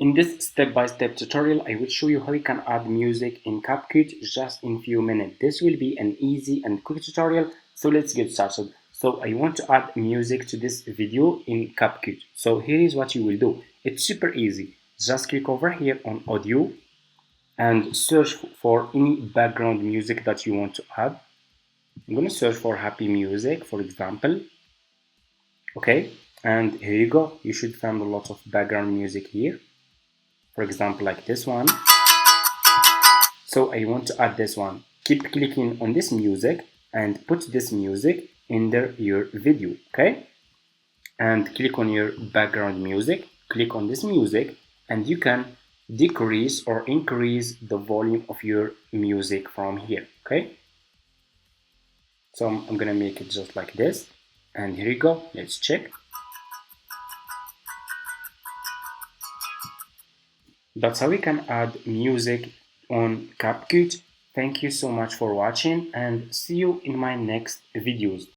In this step-by-step tutorial, I will show you how you can add music in CapCut just in few minutes. This will be an easy and quick tutorial, so let's get started. So I want to add music to this video in CapCut. So here is what you will do. It's super easy. Just click over here on audio and search for any background music that you want to add. I'm going to search for happy music, for example. Okay, and here you go. You should find a lot of background music here. For example, like this one. So I want to add this one. Keep clicking on this music and put this music under your video, okay? And click on your background music, click on this music, and you can decrease or increase the volume of your music from here, okay? So I'm gonna make it just like this, and here you go. Let's check. That's how we can add music on CapCut. Thank you so much for watching and see you in my next videos.